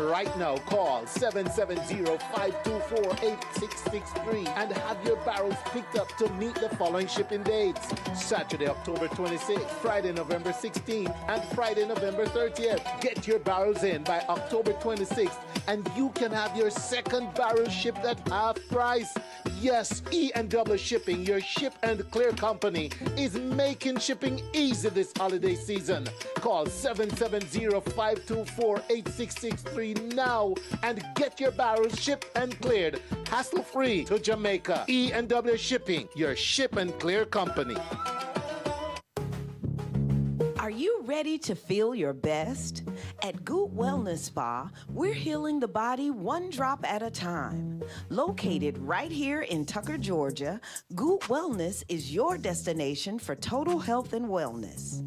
right now. Call 770-524-8663 and have your barrels picked up to meet the following shipping dates: Saturday, October 26th, Friday, November 16th, and Friday, November 30th. Get your barrels in by October 26th and you can have your second barrel shipped at half price. Yes, E&W Shipping, your ship and clear company, is making shipping easy this holiday season. Call 770-524-8663 now and get your barrels shipped and cleared hassle-free to Jamaica. E&W Shipping, your ship and clear company. Are you ready to feel your best? At Goot Wellness Spa, we're healing the body one drop at a time. Located right here in Tucker, Georgia, Goot Wellness is your destination for total health and wellness.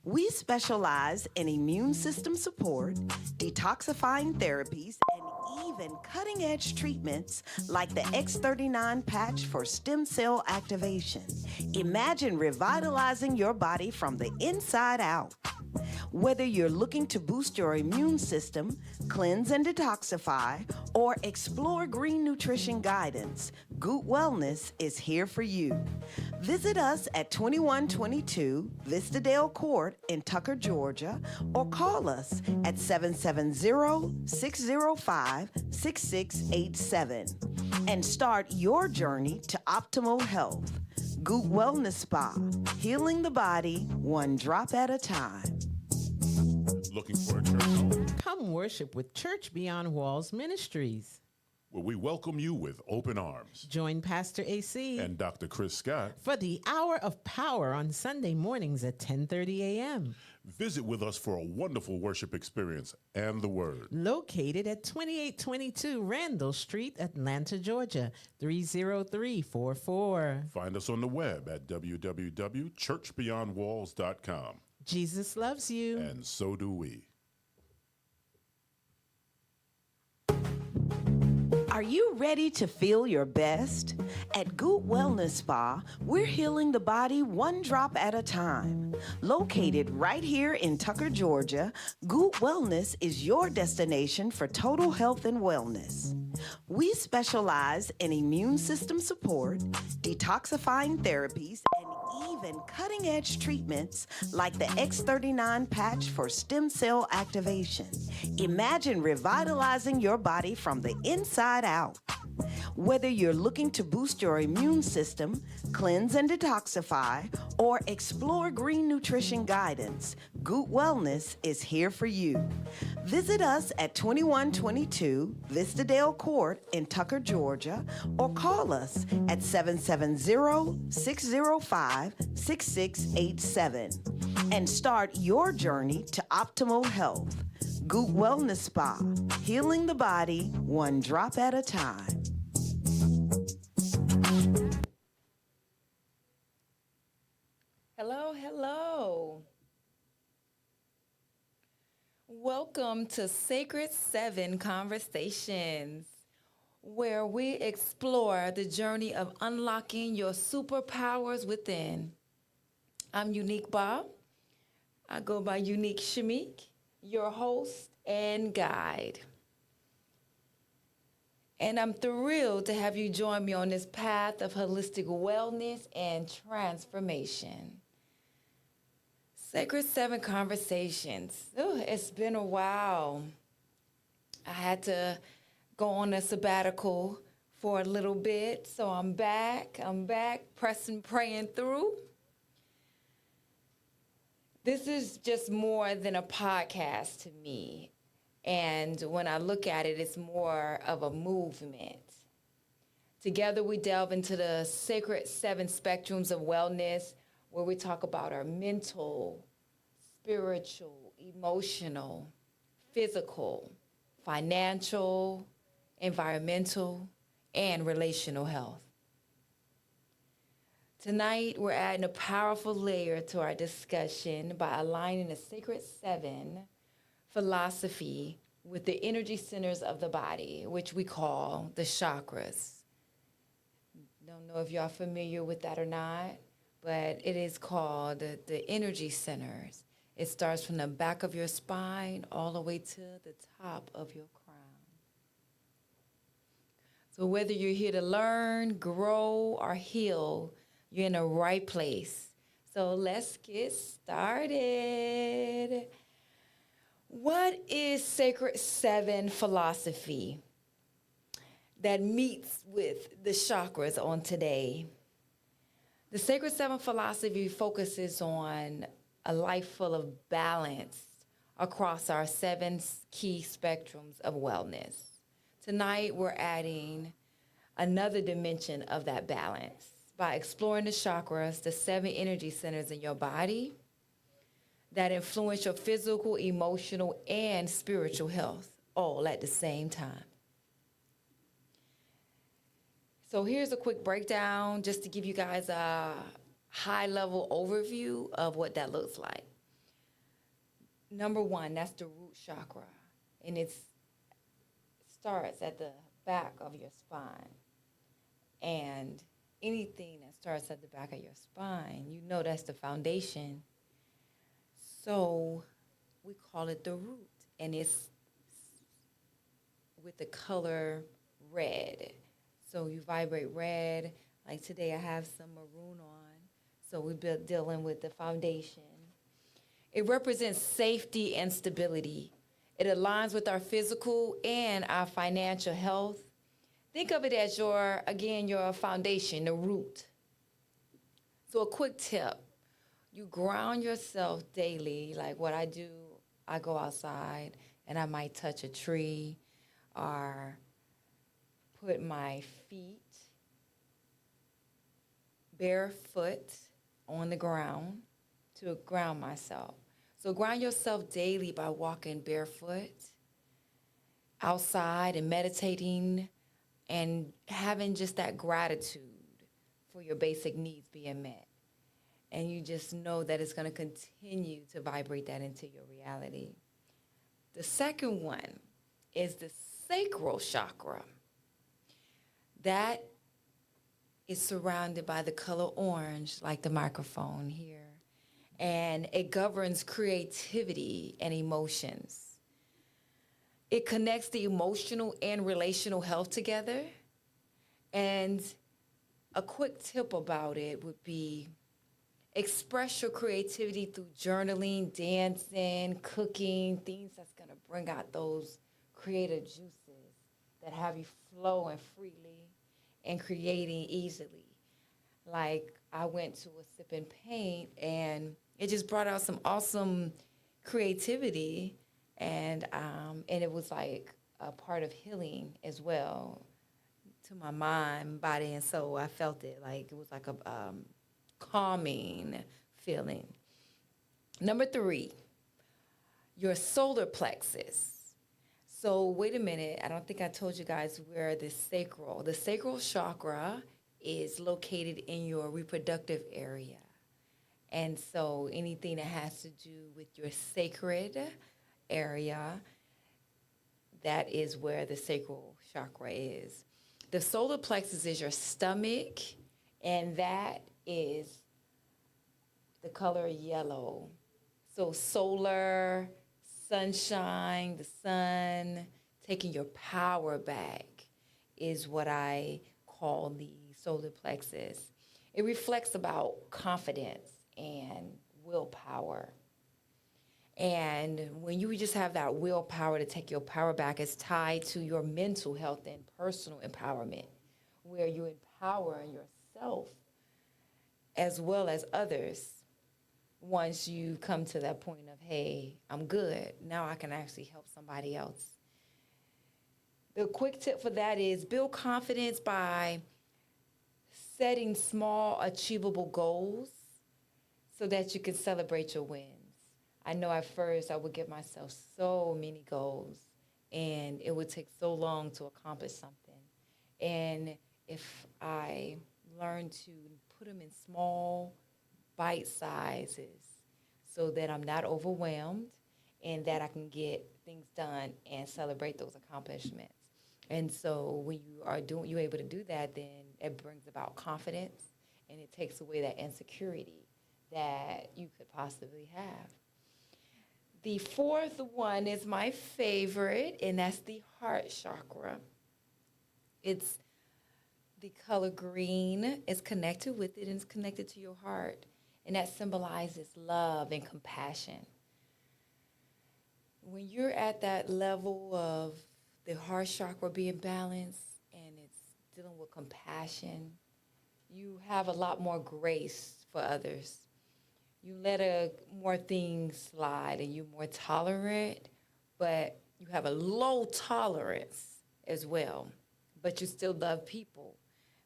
We specialize in immune system support, detoxifying therapies, and even cutting-edge treatments like the X39 patch for stem cell activation. Imagine revitalizing your body from the inside out. Whether you're looking to boost your immune system, cleanse and detoxify, or explore green nutrition guidance, Goot Wellness is here for you. Visit us at 2122 Vistadale Court in Tucker, Georgia, or call us at 770-605-6687 and start your journey to optimal health. Goot Wellness Spa, healing the body one drop at a time. Looking for a church home? Come worship with Church Beyond Walls Ministries, Where we welcome you with open arms. Join Pastor AC And Dr. Chris Scott. for the Hour of Power on Sunday mornings at 10:30 a.m. Visit with us for a wonderful worship experience and the Word. Located at 2822 Randall Street, Atlanta, Georgia, 30344. Find us on the web at www.churchbeyondwalls.com. Jesus loves you. And so do we. Are you ready to feel your best? At Goot Wellness Spa, we're healing the body one drop at a time. Located right here in Tucker, Georgia, Goot Wellness is your destination for total health and wellness. We specialize in immune system support, detoxifying therapies, and even cutting-edge treatments like the X39 patch for stem cell activation. Imagine revitalizing your body from the inside out. Whether you're looking to boost your immune system, cleanse and detoxify, or explore green nutrition guidance, Goot Wellness is here for you. Visit us at 2122 Vistadale Court in Tucker, Georgia, or call us at 770-605-6687 and start your journey to optimal health. Goot Wellness Spa, healing the body one drop at a time. Hello, hello. Welcome to Sacred 7 Conversations, where we explore the journey of unlocking your superpowers within. I'm Unique Bob. I go by Unique Shamque, your host and guide. And I'm thrilled to have you join me on this path of holistic wellness and transformation. Sacred 7 Conversations. Ooh, it's been a while. I had to go on a sabbatical for a little bit, so I'm back, pressing, praying through. This is just more than a podcast to me. And when I look at it, it's more of a movement. Together, we delve into the sacred 7 spectrums of wellness, where we talk about our mental, spiritual, emotional, physical, financial, environmental, and relational health. Tonight, we're adding a powerful layer to our discussion by aligning the Sacred 7 philosophy with the energy centers of the body, which we call the chakras. Don't know if y'all familiar with that or not, but it is called the energy centers. It starts from the back of your spine all the way to the top of your crown. So whether you're here to learn, grow, or heal, you're in the right place. So let's get started. What is Sacred 7 philosophy that meets with the chakras on today? The Sacred 7 philosophy focuses on a life full of balance across our 7 key spectrums of wellness. Tonight, we're adding another dimension of that balance by exploring the chakras, the 7 energy centers in your body that influence your physical, emotional, and spiritual health all at the same time. So here's a quick breakdown just to give you guys a high-level overview of what that looks like. Number 1, that's the root chakra, and it starts at the back of your spine. And anything that starts at the back of your spine, you know that's the foundation. So we call it the root, and it's with the color red. So you vibrate red. Like today I have some maroon on. So we're dealing with the foundation. It represents safety and stability. It aligns with our physical and our financial health. Think of it as your foundation, the root. So a quick tip. You ground yourself daily. Like what I do, I go outside and I might touch a tree or put my feet barefoot on the ground to ground myself. So ground yourself daily by walking barefoot outside and meditating and having just that gratitude for your basic needs being met. And you just know that it's going to continue to vibrate that into your reality. The second one is the sacral chakra. That is surrounded by the color orange, like the microphone here. And it governs creativity and emotions. It connects the emotional and relational health together. And a quick tip about it would be express your creativity through journaling, dancing, cooking, things that's going to bring out those creative juices that have you flowing freely and creating easily. Like I went to a sip and paint and it just brought out some awesome creativity and it was like a part of healing as well to my mind, body, and soul. I felt it like it was like a calming feeling. Number 3, your solar plexus. So wait a minute, I don't think I told you guys where the sacral chakra is located in your reproductive area. And so anything that has to do with your sacred area, that is where the sacral chakra is. The solar plexus is your stomach, and that is the color yellow. So solar, sunshine, the sun, taking your power back is what I call the solar plexus. It reflects about confidence and willpower. And when you just have that willpower to take your power back, it's tied to your mental health and personal empowerment, where you're empowering yourself as well as others. Once you come to that point of, hey, I'm good, now I can actually help somebody else. The quick tip for that is build confidence by setting small, achievable goals so that you can celebrate your wins. I know at first I would give myself so many goals, and it would take so long to accomplish something. And if I learn to put them in small bite sizes so that I'm not overwhelmed and that I can get things done and celebrate those accomplishments. And so when you're able to do that, then it brings about confidence and it takes away that insecurity that you could possibly have. The fourth one is my favorite, and that's the heart chakra. It's the color green is connected with it, and it's connected to your heart. And that symbolizes love and compassion. When you're at that level of the heart chakra being balanced and it's dealing with compassion, you have a lot more grace for others. You let more things slide and you're more tolerant, but you have a low tolerance as well. But you still love people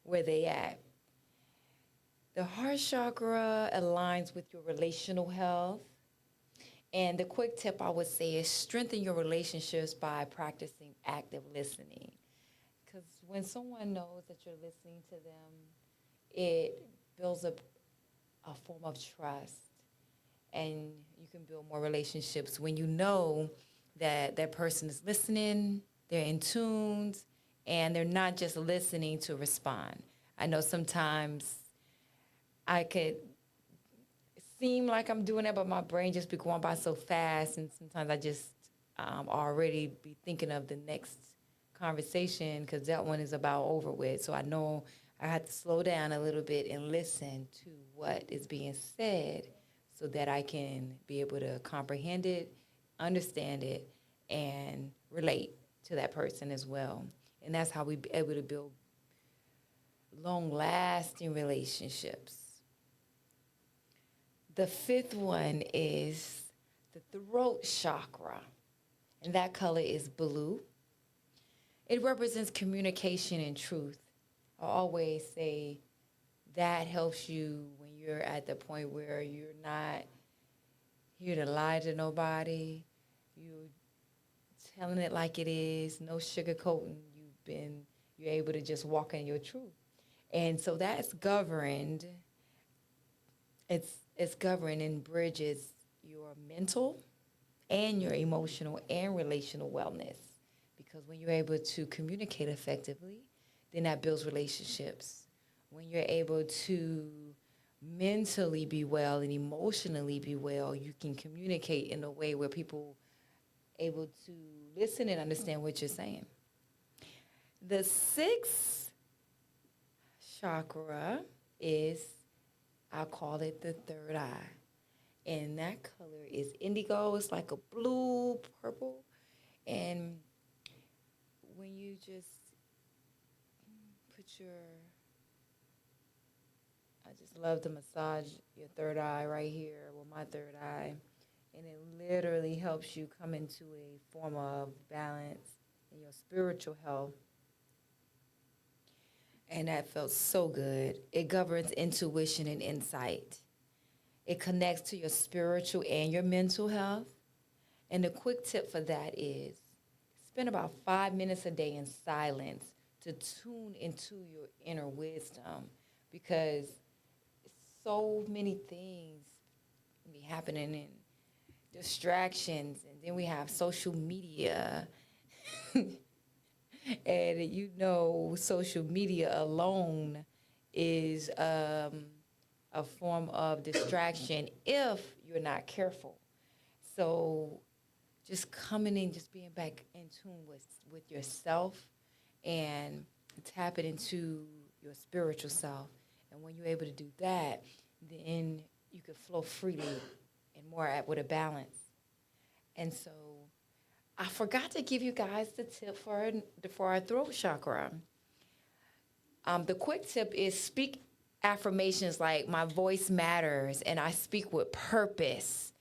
where they at. The heart chakra aligns with your relational health. And the quick tip I would say is strengthen your relationships by practicing active listening. Because when someone knows that you're listening to them, it builds up a form of trust. And you can build more relationships when you know that that person is listening, they're in tune, and they're not just listening to respond. I know sometimes I could seem like I'm doing that, but my brain just be going by so fast, and sometimes I just already be thinking of the next conversation because that one is about over with. So I know I have to slow down a little bit and listen to what is being said so that I can be able to comprehend it, understand it, and relate to that person as well. And that's how we be able to build long-lasting relationships. The fifth one is the throat chakra, and that color is blue. It represents communication and truth. I always say that helps you when you're at the point where you're not here to lie to nobody. You're telling it like it is, no sugarcoating. You're able to just walk in your truth. And so that's governed. It's governed and bridges your mental and your emotional and relational wellness. Because when you're able to communicate effectively, then that builds relationships. When you're able to mentally be well and emotionally be well, you can communicate in a way where people are able to listen and understand what you're saying. The sixth chakra is, I'll call it the third eye. And that color is indigo. It's like a blue, purple. And when you just put I just love to massage your third eye right here with my third eye. And it literally helps you come into a form of balance in your spiritual health. And that felt so good. It governs intuition and insight. It connects to your spiritual and your mental health. And the quick tip for that is spend about 5 minutes a day in silence to tune into your inner wisdom, because so many things be happening and distractions, and then we have social media. And social media alone is a form of distraction if you're not careful. So just coming in, just being back in tune with yourself and tapping into your spiritual self. And when you're able to do that, then you can flow freely and more with a balance. And so I forgot to give you guys the tip for our throat chakra. The quick tip is speak affirmations like, my voice matters, and I speak with purpose,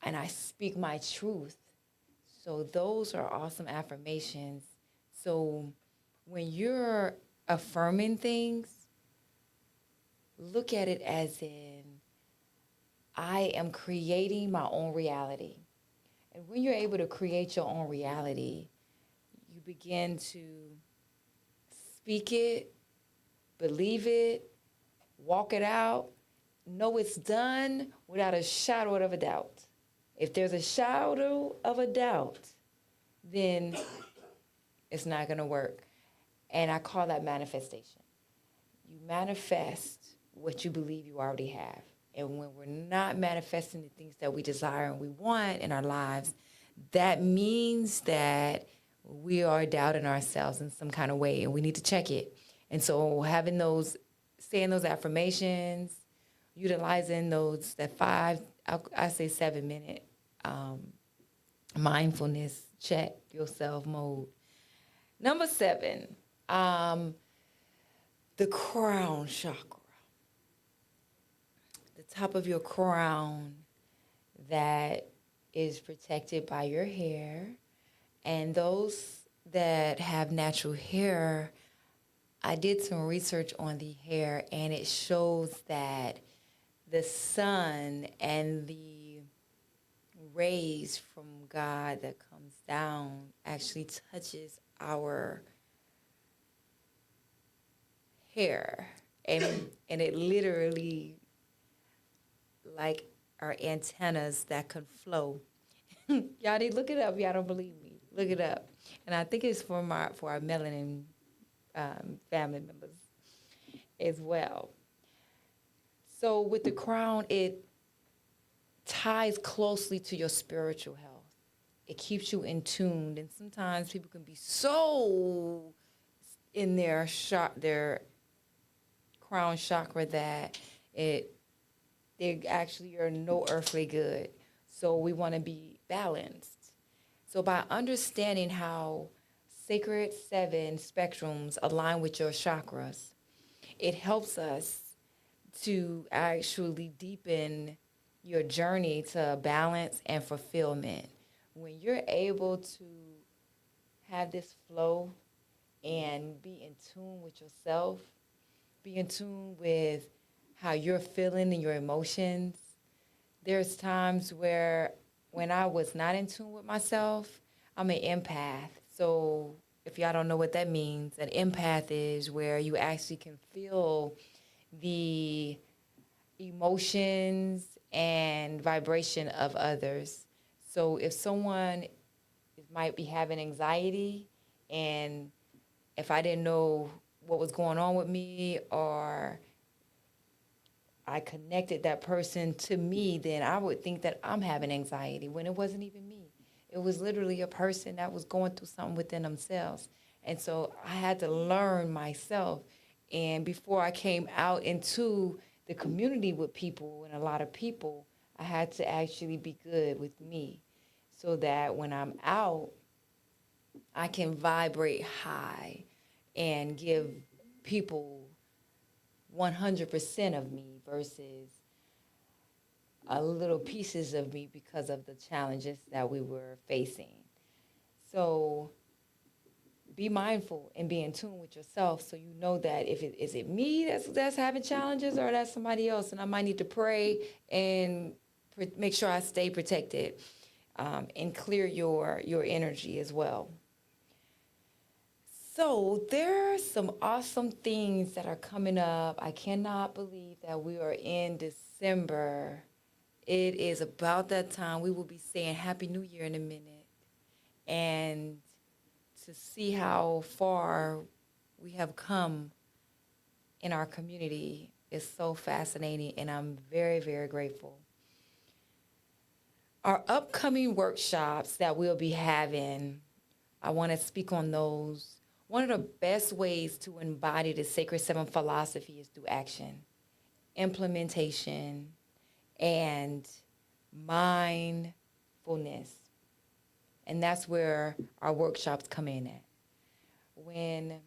and I speak my truth. So those are awesome affirmations. So when you're affirming things, look at it as in, I am creating my own reality. And when you're able to create your own reality, you begin to speak it, believe it, walk it out, know it's done without a shadow of a doubt. If there's a shadow of a doubt, then it's not going to work. And I call that manifestation. You manifest what you believe you already have. And when we're not manifesting the things that we desire and we want in our lives, that means that we are doubting ourselves in some kind of way, and we need to check it. And so saying those affirmations, utilizing that I say 7-minute mindfulness check yourself mode. Number 7, the crown chakra. The top of your crown that is protected by your hair. And those that have natural hair, I did some research on the hair, and it shows that the sun and the rays from God that comes down actually touches our hair. And it literally, like our antennas that can flow. Y'all need to look it up. Y'all don't believe me. Look it up. And I think it's for our melanin family members as well. So with the crown, it ties closely to your spiritual health. It keeps you in tune. And sometimes people can be so in their crown chakra that they actually are no earthly good. So we want to be balanced. So by understanding how sacred 7 spectrums align with your chakras, it helps us to actually deepen your journey to balance and fulfillment. When you're able to have this flow and be in tune with yourself, be in tune with how you're feeling and your emotions. There's times when I was not in tune with myself, I'm an empath. So if y'all don't know what that means, an empath is where you actually can feel the emotions and vibration of others. So if someone might be having anxiety, and if I didn't know what was going on with me, or I connected that person to me, then I would think that I'm having anxiety when it wasn't even me. It was literally a person that was going through something within themselves. And so I had to learn myself. And before I came out into the community with people and a lot of people, I had to actually be good with me so that when I'm out, I can vibrate high and give people 100% of me versus a little pieces of me because of the challenges that we were facing. So be mindful and be in tune with yourself so you know that is it me that's having challenges, or that's somebody else, and I might need to pray and make sure I stay protected and clear your energy as well. So there are some awesome things that are coming up. I cannot believe that we are in December. It is about that time. We will be saying Happy New Year in a minute. And to see how far we have come in our community is so fascinating, and I'm very, very grateful. Our upcoming workshops that we'll be having, I want to speak on those. One of the best ways to embody the Sacred 7 philosophy is through action, implementation, and mindfulness. And that's where our workshops come in at. When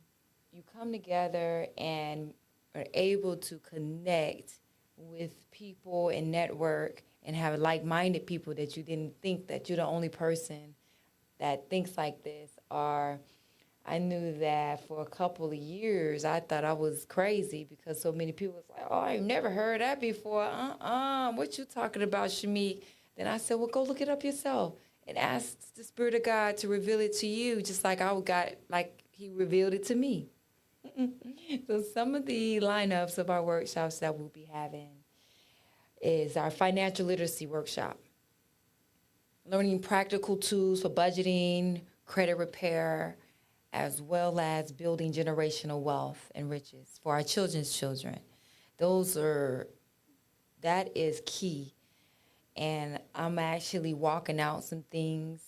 you come together and are able to connect with people and network and have like-minded people that you didn't think that you're the only person that thinks like this, or I knew that for a couple of years, I thought I was crazy because so many people was like, oh, I've never heard that before. What you talking about, Shamque? Then I said, well, go look it up yourself and ask the Spirit of God to reveal it to you, just like He revealed it to me. So some of the lineups of our workshops that we'll be having is our financial literacy workshop, learning practical tools for budgeting, credit repair, as well as building generational wealth and riches for our children's children. That's That is key. And I'm actually walking out some things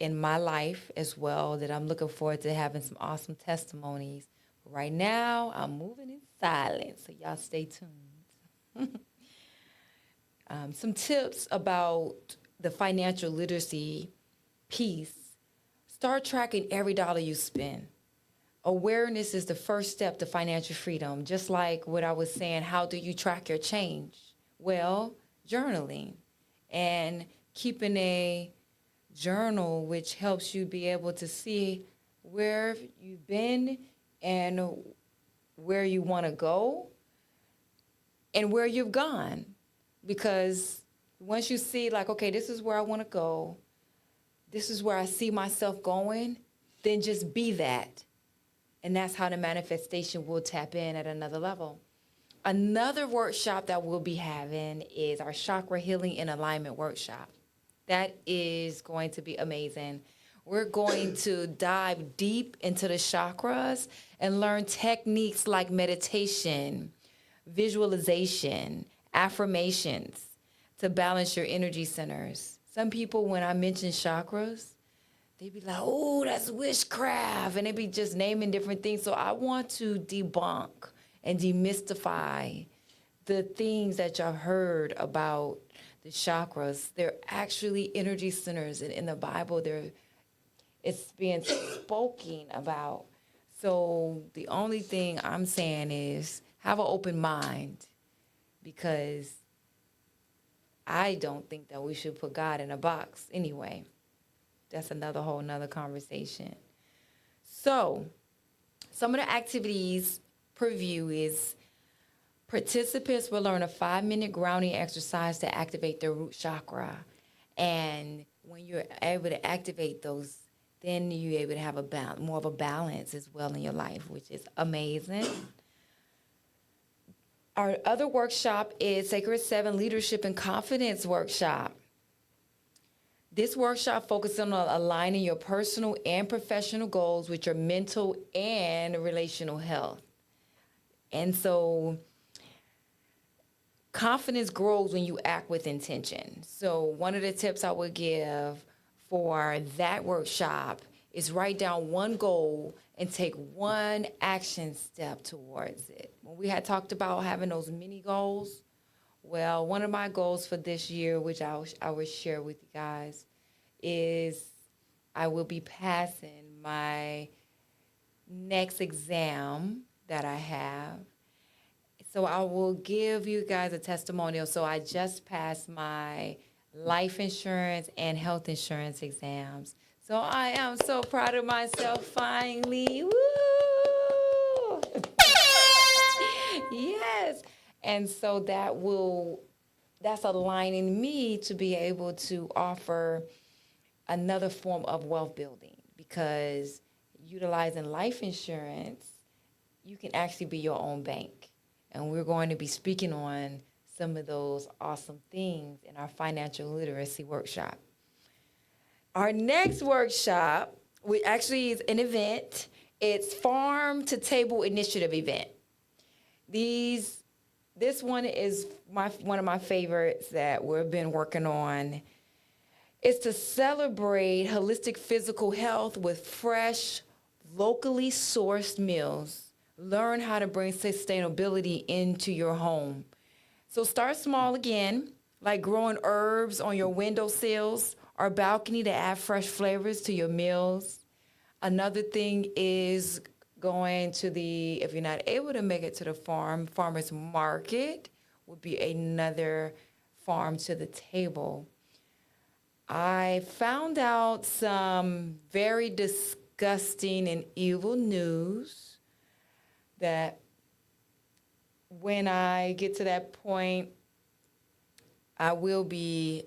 in my life as well that I'm looking forward to having some awesome testimonies. But right now, I'm moving in silence, so y'all stay tuned. Some tips about the financial literacy piece. Start tracking every dollar you spend. Awareness is the first step to financial freedom. Just like what I was saying, how do you track your change? Well, journaling and keeping a journal, which helps you be able to see where you've been and where you want to go and where you've gone. Because once you see, like, okay, this is where I want to go, this is where I see myself going, then just be that. And that's how the manifestation will tap in at another level. Another workshop that we'll be having is our Chakra Healing and Alignment workshop. That is going to be amazing. We're going to dive deep into the chakras and learn techniques like meditation, visualization, affirmations to balance your energy centers. Some people, when I mention chakras, they be like, oh, that's witchcraft, and they be just naming different things. So I want to debunk and demystify the things that y'all heard about the chakras. They're actually energy centers, and in the Bible, it's being spoken about. So the only thing I'm saying is have an open mind, because I don't think that we should put God in a box anyway. That's another whole nother conversation. So some of the activities per view is participants will learn a 5-minute grounding exercise to activate their root chakra. And when you're able to activate those, then you're able to have more of a balance as well in your life, which is amazing. Our other workshop is Sacred 7 Leadership and Confidence Workshop. This workshop focuses on aligning your personal and professional goals with your mental and relational health. And so confidence grows when you act with intention. So one of the tips I would give for that workshop is write down one goal and take one action step towards it. When we had talked about having those mini goals, well, one of my goals for this year, which I will share with you guys, is I will be passing my next exam that I have. So I will give you guys a testimonial. So I just passed my life insurance and health insurance exams. So I am so proud of myself finally. Woo! Yes. And so that's aligning me to be able to offer another form of wealth building, because utilizing life insurance, you can actually be your own bank. And we're going to be speaking on some of those awesome things in our financial literacy workshop. Our next workshop, which actually is an event, it's Farm to Table Initiative event. This one is one of my favorites that we've been working on. It's to celebrate holistic physical health with fresh, locally sourced meals. Learn how to bring sustainability into your home. So start small again, like growing herbs on your windowsills or balcony to add fresh flavors to your meals. Another thing is going to if you're not able to make it to the farmer's market would be another farm to the table. I found out some very disgusting and evil news that when I get to that point, I will be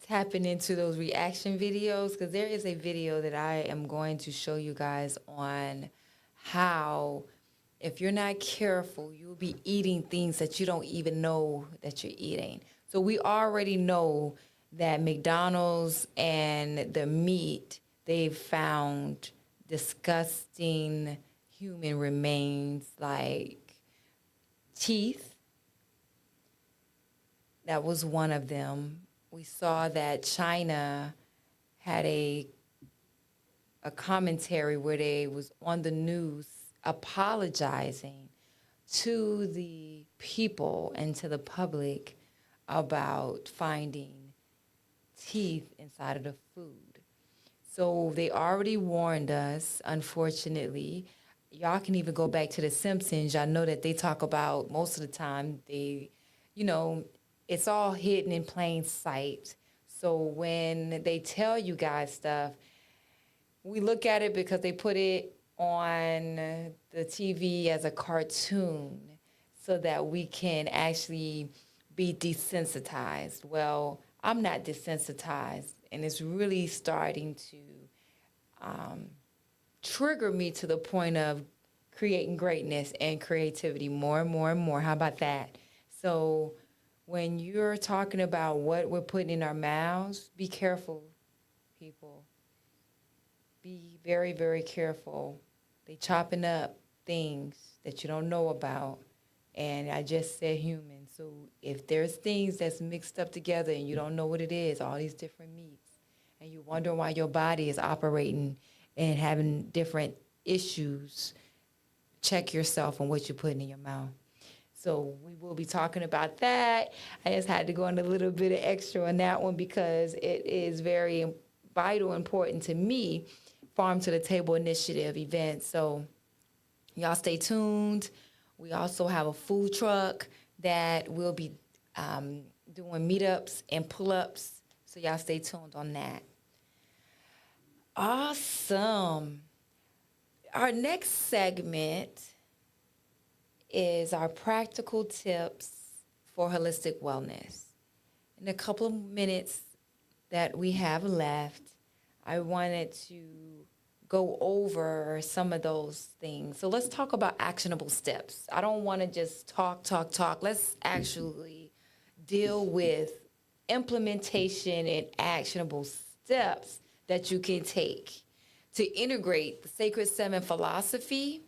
tapping into those reaction videos, because there is a video that I am going to show you guys on how, if you're not careful, you'll be eating things that you don't even know that you're eating. So we already know that McDonald's and the meat, they've found disgusting human remains like teeth, That was one of them. We saw that China had a commentary where they was on the news apologizing to the people and to the public about finding teeth inside of the food. So they already warned us, unfortunately. Y'all can even go back to The Simpsons. Y'all know that they talk about most of the time it's all hidden in plain sight. So when they tell you guys stuff, we look at it because they put it on the TV as a cartoon so that we can actually be desensitized. Well, I'm not desensitized, and it's really starting to trigger me to the point of creating greatness and creativity more and more and more. How about that? So when you're talking about what we're putting in our mouths, be careful, people. Be very, very careful. They chopping up things that you don't know about. And I just said human. So if there's things that's mixed up together and you don't know what it is, all these different meats, and you wonder why your body is operating and having different issues, check yourself on what you're putting in your mouth. So we will be talking about that. I just had to go on a little bit of extra on that one because it is very vital, important to me, Farm to the Table Initiative event. So y'all stay tuned. We also have a food truck that will be doing meetups and pull-ups. So y'all stay tuned on that. Awesome. Our next segment is our practical tips for holistic wellness. In a couple of minutes that we have left, I wanted to go over some of those things. So let's talk about actionable steps. I don't want to just talk. Let's actually deal with implementation and actionable steps that you can take to integrate the Sacred Seven philosophy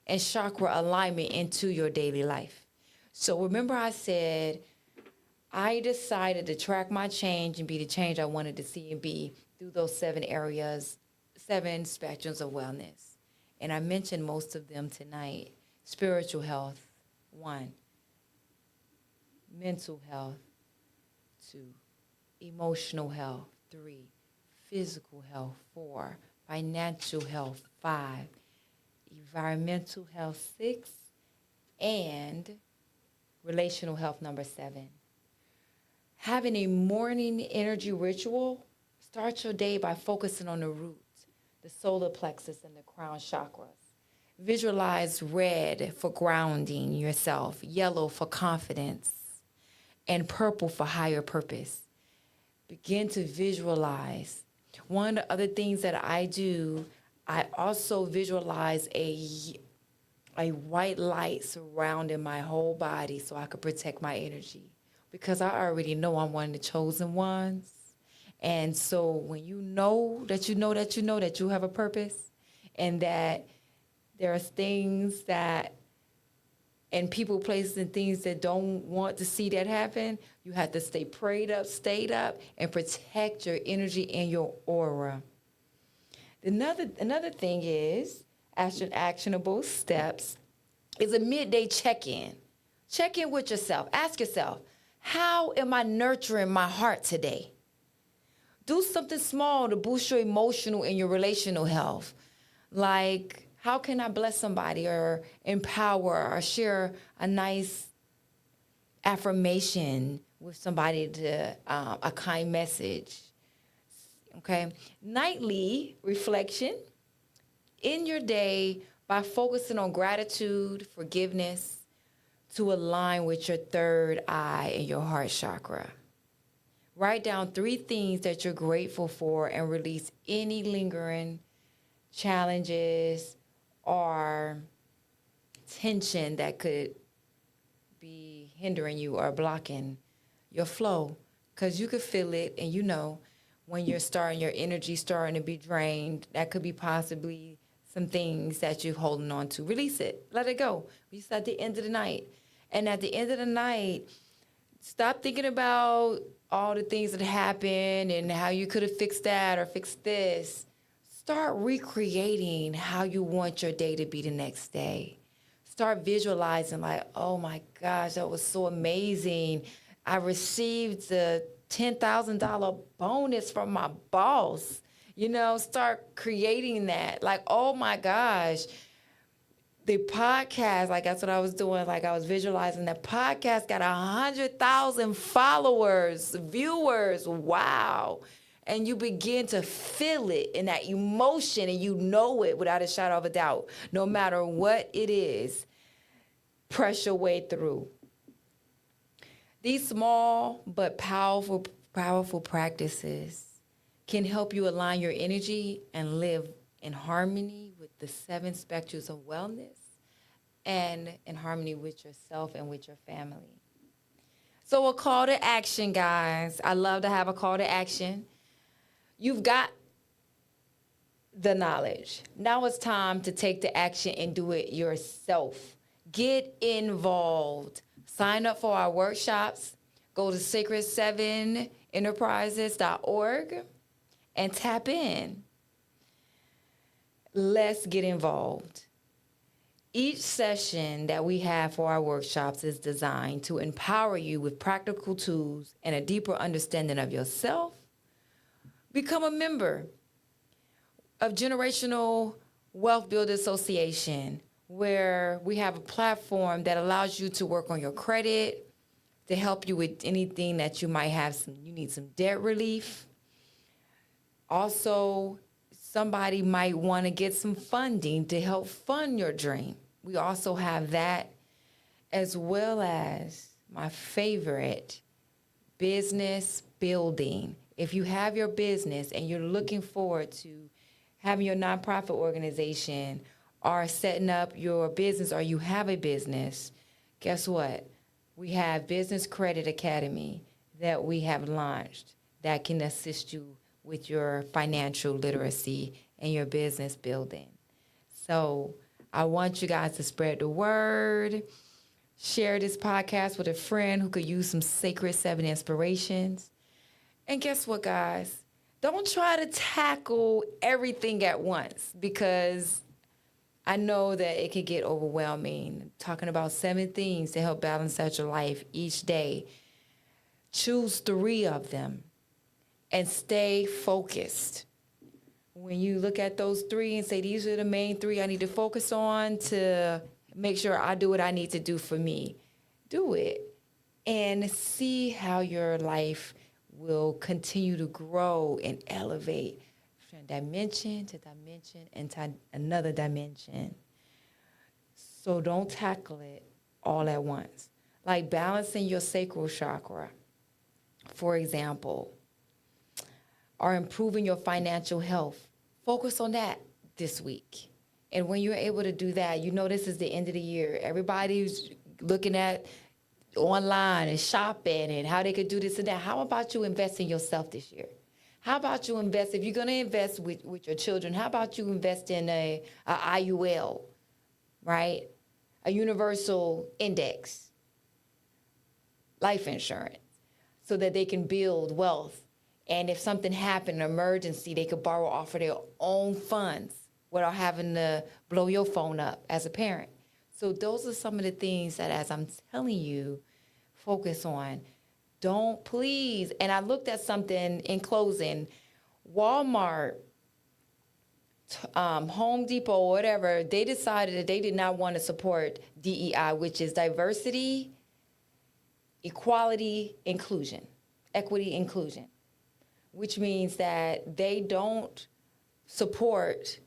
and chakra alignment into your daily life. So remember I said I decided to track my change and be the change I wanted to see and be through those 7 areas, 7 spectrums of wellness. And I mentioned most of them tonight. Spiritual health, 1. Mental health, 2. Emotional health, 3. Physical health, 4. Financial health, 5. Environmental health, 6. And relational health, number 7. Having a morning energy ritual, start your day by focusing on the root, the solar plexus, and the crown chakras. Visualize red for grounding yourself, yellow for confidence, and purple for higher purpose. Begin to visualize. One of the other things that I do, I also visualize a white light surrounding my whole body so I could protect my energy. Because I already know I'm one of the chosen ones. And so when you know that you have a purpose and that there are things that, and people, places, and things that don't want to see that happen, you have to stay prayed up, stayed up, and protect your energy and your aura. Another thing is, actionable steps, is a midday check-in. Check in with yourself. Ask yourself, how am I nurturing my heart today? Do something small to boost your emotional and your relational health. Like, how can I bless somebody or empower or share a nice affirmation with somebody, to a kind message? Okay. Nightly reflection in your day by focusing on gratitude, forgiveness, to align with your third eye and your heart chakra. Write down 3 things that you're grateful for and release any lingering challenges or tension that could be hindering you or blocking your flow. Because you could feel it, and you know when your energy starting to be drained, that could be possibly some things that you're holding on to. Release it. Let it go. Release at the end of the night. And at the end of the night, Stop thinking about all the things that happened and how you could have fixed that or fixed this. Start recreating how you want your day to be the next day. Start visualizing like, oh my gosh, that was so amazing. I received the $10,000 bonus from my boss. You know, start creating that. Like, oh my gosh, the podcast, like that's what I was doing. Like I was visualizing that podcast got 100,000 followers, viewers. Wow. And you begin to feel it in that emotion, and you know it without a shadow of a doubt. No matter what it is, press your way through. These small but powerful practices can help you align your energy and live in harmony with the 7 spectrums of wellness and in harmony with yourself and with your family. So a call to action, guys. I love to have a call to action. You've got the knowledge. Now it's time to take the action and do it yourself. Get involved. Sign up for our workshops. Go to sacred7enterprises.org and tap in. Let's get involved. Each session that we have for our workshops is designed to empower you with practical tools and a deeper understanding of yourself. Become a member of Generational Wealth Builder Association, where we have a platform that allows you to work on your credit, to help you with anything that you might have. You need some debt relief. Also, somebody might want to get some funding to help fund your dream. We also have that, as well as my favorite, business building. If you have your business and you're looking forward to having your nonprofit organization or setting up your business, or you have a business, guess what? We have Business Credit Academy that we have launched that can assist you with your financial literacy and your business building. So I want you guys to spread the word, share this podcast with a friend who could use some Sacred 7 inspirations. And guess what, guys? Don't try to tackle everything at once, because I know that it can get overwhelming. Talking about 7 things to help balance out your life each day. Choose 3 of them and stay focused. When you look at those 3 and say, these are the main 3 I need to focus on to make sure I do what I need to do for me, do it and see how your life will continue to grow and elevate from dimension to dimension and to another dimension. So don't tackle it all at once. Like balancing your sacral chakra, for example, or improving your financial health. Focus on that this week. And when you're able to do that, you know this is the end of the year. Everybody's looking at online and shopping and how they could do this and that. How about you invest in yourself this year? How about you invest, if you're going to invest with your children, how about you invest in a IUL, right? A universal index life insurance, so that they can build wealth. And if something happened, an emergency, they could borrow off of their own funds without having to blow your phone up as a parent. So those are some of the things that, as I'm telling you, focus on. Don't, please. And I looked at something in closing. Walmart, Home Depot, whatever, they decided that they did not want to support DEI, which is diversity, equality, inclusion, equity, inclusion, which means that they don't support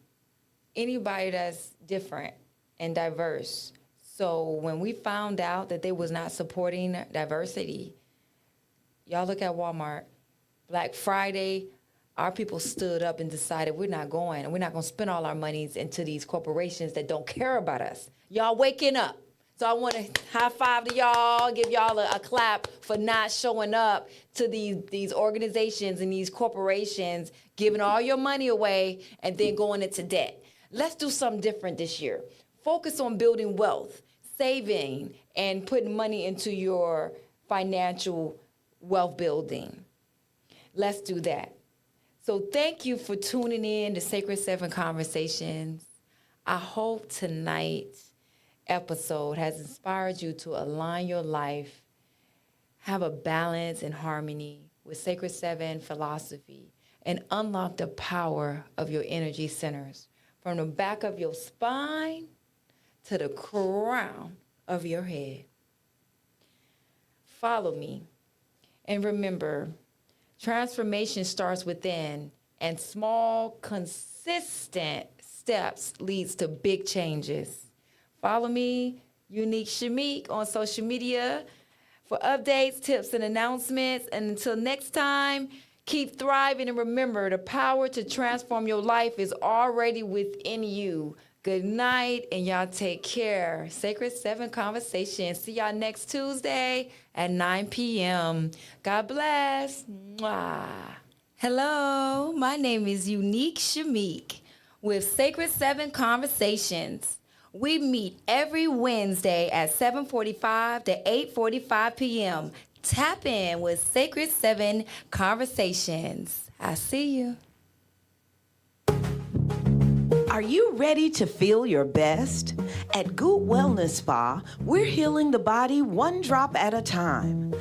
anybody that's different and diverse. So when we found out that they was not supporting diversity, y'all look at Walmart, Black Friday, our people stood up and decided we're not going, and we're not going to spend all our monies into these corporations that don't care about us. Y'all waking up. So I want to high five to y'all, give y'all a clap for not showing up to these organizations and these corporations, giving all your money away and then going into debt. Let's do something different this year. Focus on building wealth, saving, and putting money into your financial wealth building. Let's do that. So thank you for tuning in to Sacred Seven Conversations. I hope tonight's episode has inspired you to align your life, have a balance and harmony with Sacred Seven philosophy, and unlock the power of your energy centers from the back of your spine to the crown of your head. Follow me. And remember, transformation starts within, and small, consistent steps leads to big changes. Follow me, Unique Shamque, on social media for updates, tips, and announcements. And until next time, keep thriving, and remember, the power to transform your life is already within you. Good night, and y'all take care. Sacred Seven Conversations. See y'all next Tuesday at 9 p.m. God bless. Mwah. Hello, my name is Unique Shamque with Sacred Seven Conversations. We meet every Wednesday at 7:45 to 8:45 p.m. Tap in with Sacred Seven Conversations. I see you. Are you ready to feel your best? At Goot Wellness Spa, we're healing the body one drop at a time.